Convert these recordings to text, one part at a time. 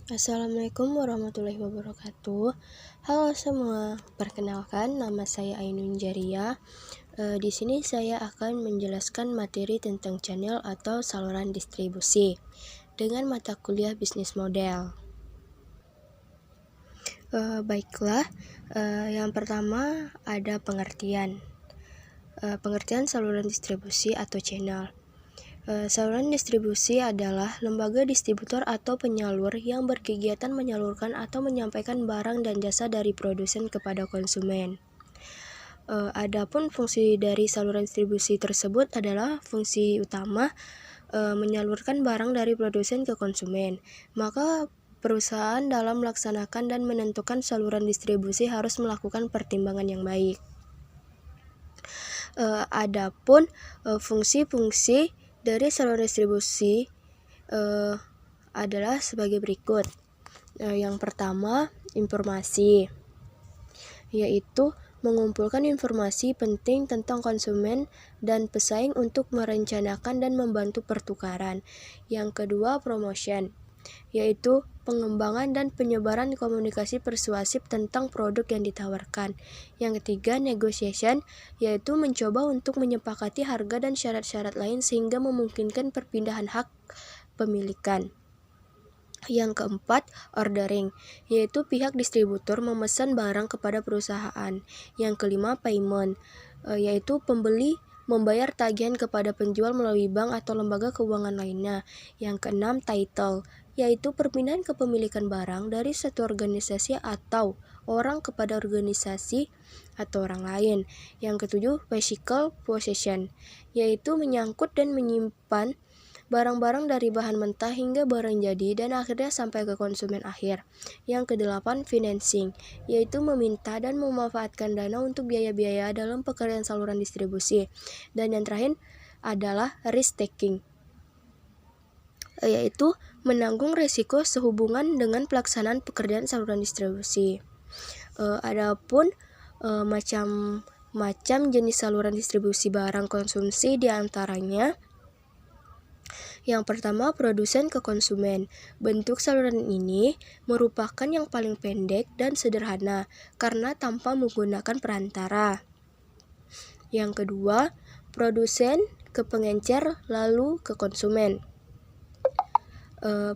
Assalamualaikum warahmatullahi wabarakatuh. Halo semua, perkenalkan nama saya Ainun Jaria. Di sini saya akan menjelaskan materi tentang channel atau saluran distribusi dengan mata kuliah bisnis model. Baiklah, yang pertama ada pengertian. Pengertian saluran distribusi atau channel. Saluran distribusi adalah lembaga distributor atau penyalur yang berkegiatan menyalurkan atau menyampaikan barang dan jasa dari produsen kepada konsumen. Adapun fungsi dari saluran distribusi tersebut adalah fungsi utama menyalurkan barang dari produsen ke konsumen. Maka perusahaan dalam melaksanakan dan menentukan saluran distribusi harus melakukan pertimbangan yang baik. Adapun fungsi-fungsi dari saluran distribusi adalah sebagai berikut. Yang pertama, informasi, yaitu mengumpulkan informasi penting tentang konsumen dan pesaing untuk merencanakan dan membantu pertukaran. Yang kedua, promotion, yaitu pengembangan dan penyebaran komunikasi persuasif tentang produk yang ditawarkan. Yang ketiga, negotiation, yaitu mencoba untuk menyepakati harga dan syarat-syarat lain sehingga memungkinkan perpindahan hak pemilikan. Yang keempat, ordering, yaitu pihak distributor memesan barang kepada perusahaan. Yang kelima, payment, yaitu pembeli membayar tagihan kepada penjual melalui bank atau lembaga keuangan lainnya. Yang keenam, title, yaitu perpindahan kepemilikan barang dari satu organisasi atau orang kepada organisasi atau orang lain. Yang ketujuh, physical possession, yaitu menyangkut dan menyimpan barang-barang dari bahan mentah hingga barang jadi dan akhirnya sampai ke konsumen akhir. Yang kedelapan, financing, yaitu meminta dan memanfaatkan dana untuk biaya-biaya dalam pekerjaan saluran distribusi. Dan yang terakhir adalah risk taking, yaitu menanggung risiko sehubungan dengan pelaksanaan pekerjaan saluran distribusi. Adapun macam-macam jenis saluran distribusi barang konsumsi diantaranya: yang pertama, produsen ke konsumen. Bentuk saluran ini merupakan yang paling pendek dan sederhana karena tanpa menggunakan perantara. Yang kedua, produsen ke pengencer lalu ke konsumen.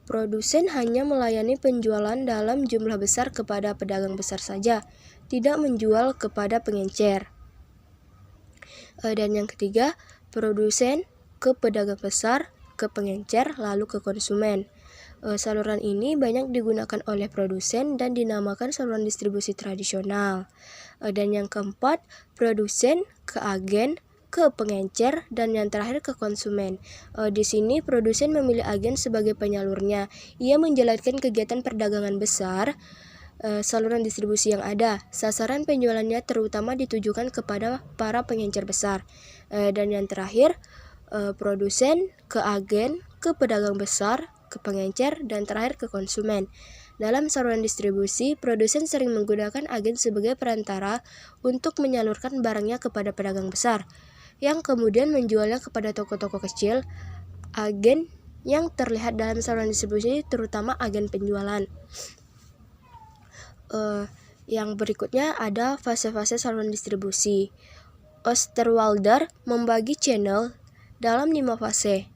Produsen hanya melayani penjualan dalam jumlah besar kepada pedagang besar saja, tidak menjual kepada pengencer. Dan yang ketiga, produsen ke pedagang besar, ke pengencer, lalu ke konsumen. Saluran ini banyak digunakan oleh produsen dan dinamakan saluran distribusi tradisional. Dan yang keempat, produsen ke agen, ke pengencer, dan yang terakhir ke konsumen. Di sini produsen memilih agen sebagai penyalurnya. Ia menjalankan kegiatan perdagangan besar saluran distribusi yang ada. Sasaran penjualannya terutama ditujukan kepada para pengencer besar. Dan yang terakhir, produsen ke agen, ke pedagang besar, ke pengencer, dan terakhir ke konsumen. Dalam saluran distribusi, produsen sering menggunakan agen sebagai perantara untuk menyalurkan barangnya kepada pedagang besar, yang kemudian menjualnya kepada toko-toko kecil. Agen yang terlihat dalam saluran distribusi terutama agen penjualan. Yang berikutnya ada fase-fase saluran distribusi. Osterwalder membagi channel dalam 5 fase,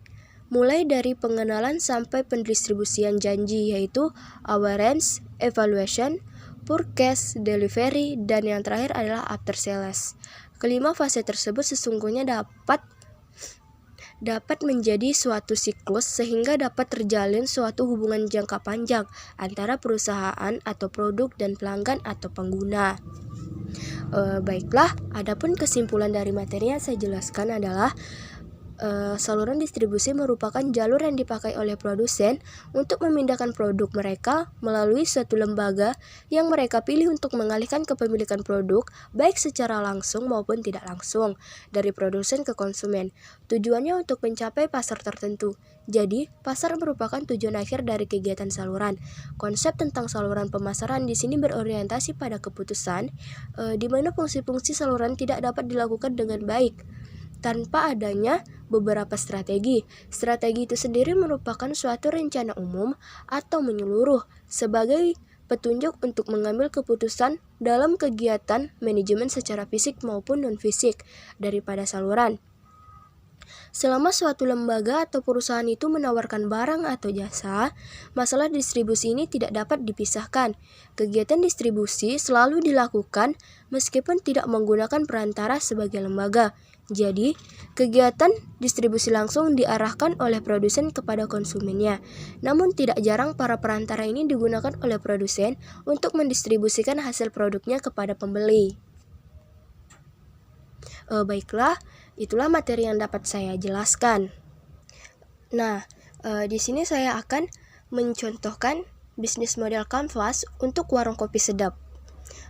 mulai dari pengenalan sampai pendistribusian janji, yaitu awareness, evaluation, purchase, delivery, dan yang terakhir adalah after sales. Kelima fase tersebut sesungguhnya dapat menjadi suatu siklus sehingga dapat terjalin suatu hubungan jangka panjang antara perusahaan atau produk dan pelanggan atau pengguna. Baiklah, adapun kesimpulan dari materi yang saya jelaskan adalah saluran distribusi merupakan jalur yang dipakai oleh produsen untuk memindahkan produk mereka melalui suatu lembaga yang mereka pilih untuk mengalihkan kepemilikan produk baik secara langsung maupun tidak langsung dari produsen ke konsumen. Tujuannya untuk mencapai pasar tertentu. Jadi, pasar merupakan tujuan akhir dari kegiatan saluran. Konsep tentang saluran pemasaran di sini berorientasi pada keputusan di mana fungsi-fungsi saluran tidak dapat dilakukan dengan baik tanpa adanya beberapa strategi. Strategi itu sendiri merupakan suatu rencana umum atau menyeluruh sebagai petunjuk untuk mengambil keputusan dalam kegiatan manajemen secara fisik maupun non-fisik daripada saluran. Selama suatu lembaga atau perusahaan itu menawarkan barang atau jasa, masalah distribusi ini tidak dapat dipisahkan. Kegiatan distribusi selalu dilakukan meskipun tidak menggunakan perantara sebagai lembaga. Jadi, kegiatan distribusi langsung diarahkan oleh produsen kepada konsumennya. Namun tidak jarang para perantara ini digunakan oleh produsen untuk mendistribusikan hasil produknya kepada pembeli. Baiklah, itulah materi yang dapat saya jelaskan. Nah, di sini saya akan mencontohkan bisnis model Canvas untuk warung kopi sedap.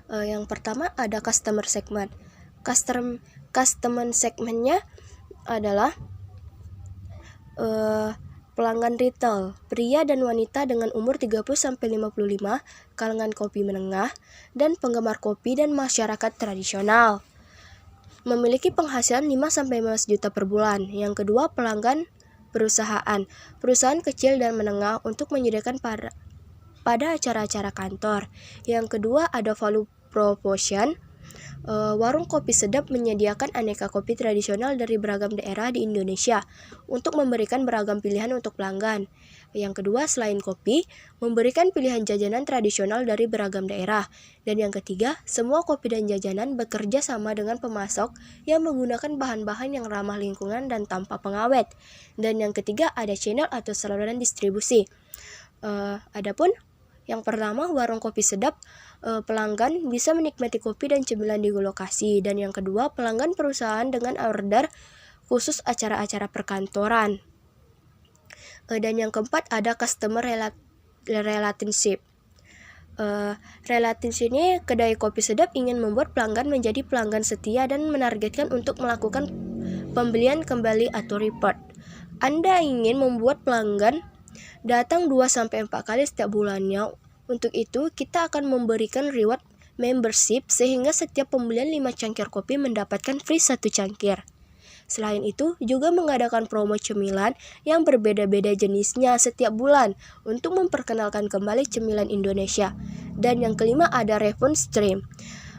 Yang pertama ada customer segment. Customer segmentnya adalah pelanggan retail, pria dan wanita dengan umur 30-55, kalangan kopi menengah, dan penggemar kopi dan masyarakat tradisional. Memiliki penghasilan 5-15 juta per bulan. Yang kedua, pelanggan perusahaan kecil dan menengah untuk menyediakan pada acara-acara kantor. Yang kedua, ada value proposition. Warung kopi sedap menyediakan aneka kopi tradisional dari beragam daerah di Indonesia untuk memberikan beragam pilihan untuk pelanggan. Yang kedua, selain kopi, memberikan pilihan jajanan tradisional dari beragam daerah. Dan yang ketiga, semua kopi dan jajanan bekerja sama dengan pemasok yang menggunakan bahan-bahan yang ramah lingkungan dan tanpa pengawet. Dan yang ketiga, ada channel atau saluran distribusi. Adapun yang pertama, warung kopi sedap, pelanggan bisa menikmati kopi dan cemilan di lokasi. Dan yang kedua, pelanggan perusahaan dengan order khusus acara-acara perkantoran. Dan yang keempat, ada customer relationship. Relationship ini, kedai kopi sedap ingin membuat pelanggan menjadi pelanggan setia dan menargetkan untuk melakukan pembelian kembali atau repeat. Anda ingin membuat pelanggan datang 2-4 kali setiap bulannya. Untuk itu, kita akan memberikan reward membership sehingga setiap pembelian 5 cangkir kopi mendapatkan free 1 cangkir. Selain itu, juga mengadakan promo cemilan yang berbeda-beda jenisnya setiap bulan untuk memperkenalkan kembali cemilan Indonesia. Dan yang kelima, ada revenue stream.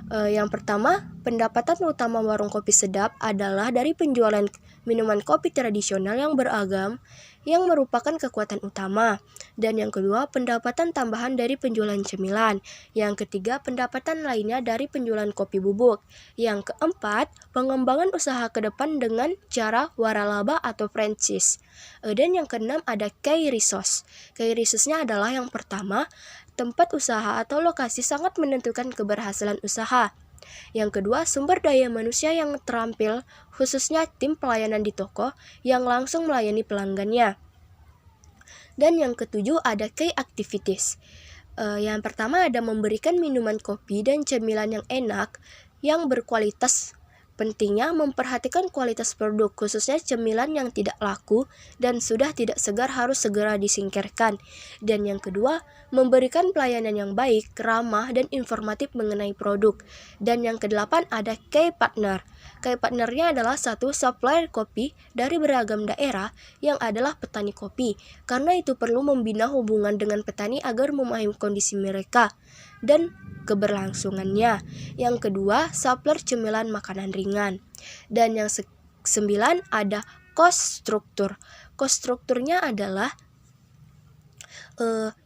Yang pertama, pendapatan utama warung kopi sedap adalah dari penjualan minuman kopi tradisional yang beragam yang merupakan kekuatan utama. Dan yang kedua, pendapatan tambahan dari penjualan cemilan. Yang ketiga, pendapatan lainnya dari penjualan kopi bubuk. Yang keempat, pengembangan usaha ke depan dengan cara waralaba atau franchise. Dan yang keenam, ada key resource. Key resource-nya adalah yang pertama, tempat usaha atau lokasi sangat menentukan keberhasilan usaha. Yang kedua, sumber daya manusia yang terampil, khususnya tim pelayanan di toko yang langsung melayani pelanggannya. Dan yang ketujuh, ada key activities. Yang pertama ada memberikan minuman kopi dan cemilan yang enak, yang berkualitas. Pentingnya memperhatikan kualitas produk, khususnya cemilan yang tidak laku dan sudah tidak segar harus segera disingkirkan. Dan yang kedua, memberikan pelayanan yang baik, ramah, dan informatif mengenai produk. Dan yang kedelapan ada key partner. Key partnernya adalah satu supplier kopi dari beragam daerah yang adalah petani kopi. Karena itu perlu membina hubungan dengan petani agar memahami kondisi mereka dan keberlangsungannya. Yang kedua, supplier cemilan makanan ringan. Dan yang sembilan ada cost structure. Cost strukturnya adalah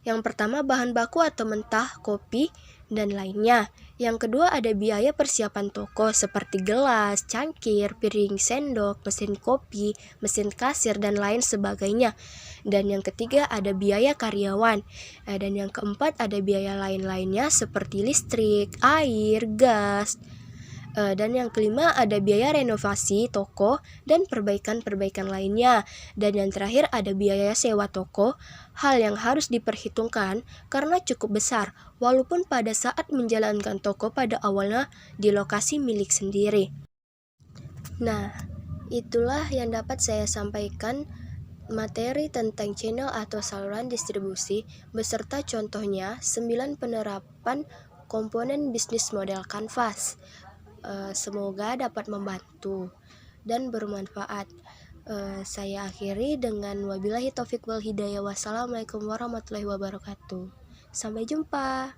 yang pertama bahan baku atau mentah, kopi, dan lainnya. Yang kedua ada biaya persiapan toko seperti gelas, cangkir, piring, sendok, mesin kopi, mesin kasir, dan lain sebagainya. Dan yang ketiga ada biaya karyawan. Dan yang keempat ada biaya lain-lainnya seperti listrik, air, gas. Dan yang kelima ada biaya renovasi toko dan perbaikan-perbaikan lainnya. Dan yang terakhir ada biaya sewa toko, hal yang harus diperhitungkan karena cukup besar walaupun pada saat menjalankan toko pada awalnya di lokasi milik sendiri. Nah, itulah yang dapat saya sampaikan materi tentang channel atau saluran distribusi beserta contohnya 9 penerapan komponen bisnis model Canvas. Semoga dapat membantu dan bermanfaat. Saya akhiri dengan wabillahi taufik wal hidayah. Wassalamualaikum warahmatullahi wabarakatuh. Sampai jumpa.